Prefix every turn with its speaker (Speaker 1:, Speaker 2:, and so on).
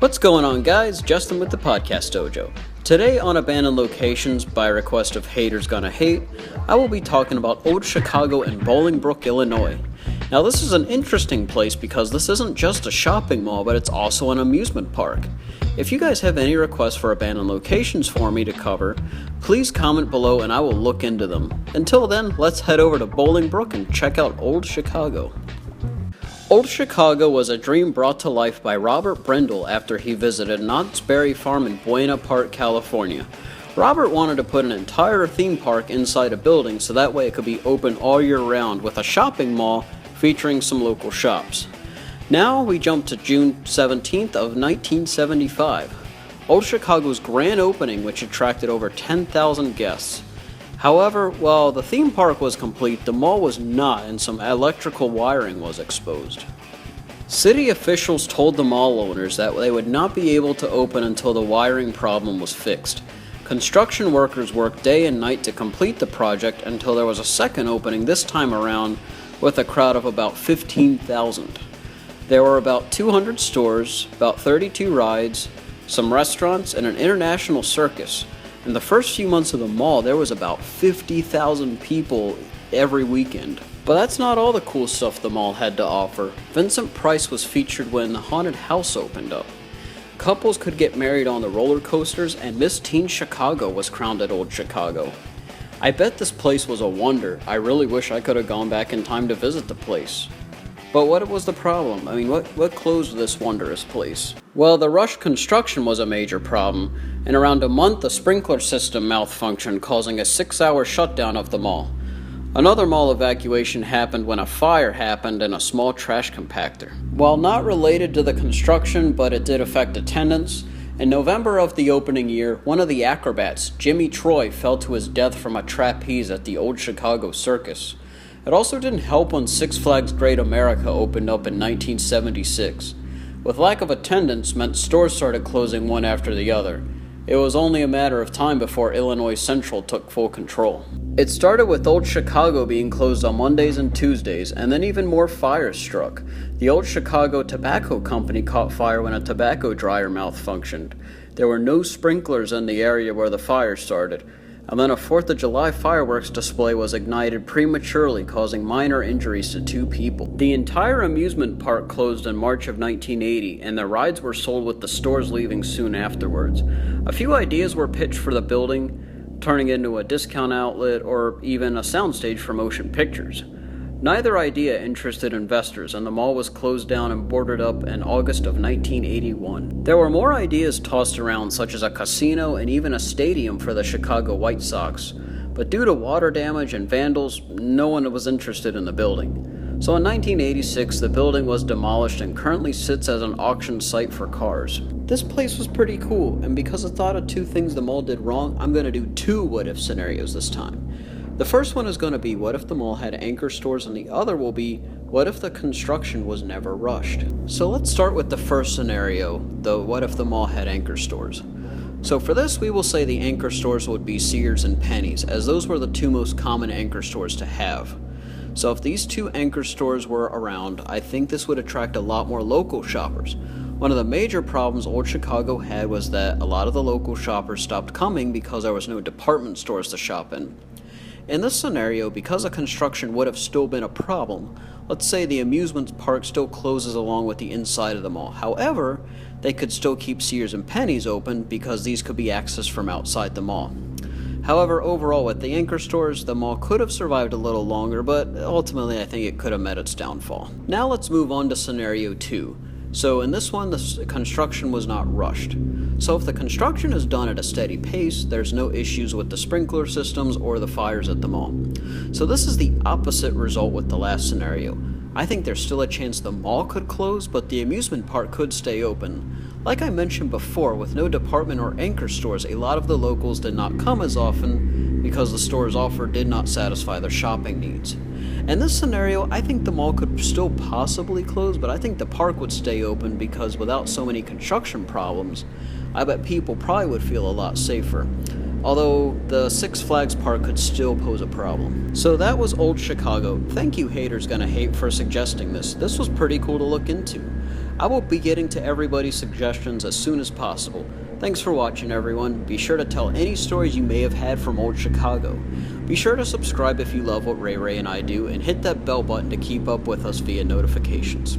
Speaker 1: What's going on, guys? Justin with the Podcast Dojo. Today on Abandoned Locations, by request of Haters Gunna Hate, I will be talking about Old Chicago and Bolingbrook, Illinois. Now, this is an interesting place because this isn't just a shopping mall, but it's also an amusement park. If you guys have any requests for abandoned locations for me to cover, please comment below and I will look into them. Until then, let's head over to Bolingbrook and check out Old Chicago. Old Chicago was a dream brought to life by Robert Brindle after he visited Knott's Berry Farm in Buena Park, California. Robert wanted to put an entire theme park inside a building so that way it could be open all year round with a shopping mall featuring some local shops. Now we jump to June 17th of 1975. Old Chicago's grand opening, which attracted over 10,000 guests. However, while the theme park was complete, the mall was not, and some electrical wiring was exposed. City officials told the mall owners that they would not be able to open until the wiring problem was fixed. Construction workers worked day and night to complete the project until there was a second opening this time around with a crowd of about 15,000. There were about 200 stores, about 32 rides, some restaurants, and an international circus. In the first few months of the mall, there was about 50,000 people every weekend. But that's not all the cool stuff the mall had to offer. Vincent Price was featured when the haunted house opened up. Couples could get married on the roller coasters, and Miss Teen Chicago was crowned at Old Chicago. I bet this place was a wonder. I really wish I could have gone back in time to visit the place. But what was the problem? I mean, what closed this wondrous place? Well, the rushed construction was a major problem. In around a month, the sprinkler system malfunctioned, causing a 6-hour shutdown of the mall. Another mall evacuation happened when a fire happened in a small trash compactor. While not related to the construction, but it did affect attendance, in November of the opening year, one of the acrobats, Jimmy Troy, fell to his death from a trapeze at the Old Chicago Circus. It also didn't help when Six Flags Great America opened up in 1976. With lack of attendance meant stores started closing one after the other. It was only a matter of time before Illinois Central took full control. It started with Old Chicago being closed on Mondays and Tuesdays, and then even more fires struck. The Old Chicago Tobacco Company caught fire when a tobacco dryer malfunctioned. There were no sprinklers in the area where the fire started. And then a 4th of July fireworks display was ignited prematurely, causing minor injuries to 2 people. The entire amusement park closed in March of 1980, and the rides were sold with the stores leaving soon afterwards. A few ideas were pitched for the building, turning it into a discount outlet or even a soundstage for motion pictures. Neither idea interested investors, and the mall was closed down and boarded up in August of 1981. There were more ideas tossed around, such as a casino and even a stadium for the Chicago White Sox, but due to water damage and vandals, no one was interested in the building. So in 1986, the building was demolished and currently sits as an auction site for cars. This place was pretty cool, and because I thought of 2 things the mall did wrong, I'm going to do 2 what-if scenarios this time. The first one is going to be, what if the mall had anchor stores, and the other will be, what if the construction was never rushed? So let's start with the first scenario, the what if the mall had anchor stores. So for this, we will say the anchor stores would be Sears and Penny's, as those were the 2 most common anchor stores to have. So if these 2 anchor stores were around, I think this would attract a lot more local shoppers. One of the major problems Old Chicago had was that a lot of the local shoppers stopped coming because there was no department stores to shop in. In this scenario, because the construction would have still been a problem, let's say the amusement park still closes along with the inside of the mall. However, they could still keep Sears and Penny's open because these could be accessed from outside the mall. However, overall with the anchor stores, the mall could have survived a little longer, but ultimately I think it could have met its downfall. Now let's move on to scenario 2. So in this one, the construction was not rushed. So if the construction is done at a steady pace, there's no issues with the sprinkler systems or the fires at the mall. So this is the opposite result with the last scenario. I think there's still a chance the mall could close, but the amusement park could stay open. Like I mentioned before, with no department or anchor stores, a lot of the locals did not come as often because the stores offered did not satisfy their shopping needs. In this scenario, I think the mall could still possibly close, but I think the park would stay open because without so many construction problems, I bet people probably would feel a lot safer. Although the Six Flags Park could still pose a problem. So that was Old Chicago. Thank you, Haters Gunna Hate, for suggesting this. This was pretty cool to look into. I will be getting to everybody's suggestions as soon as possible. Thanks for watching, everyone. Be sure to tell any stories you may have had from Old Chicago. Be sure to subscribe if you love what Ray and I do, and hit that bell button to keep up with us via notifications.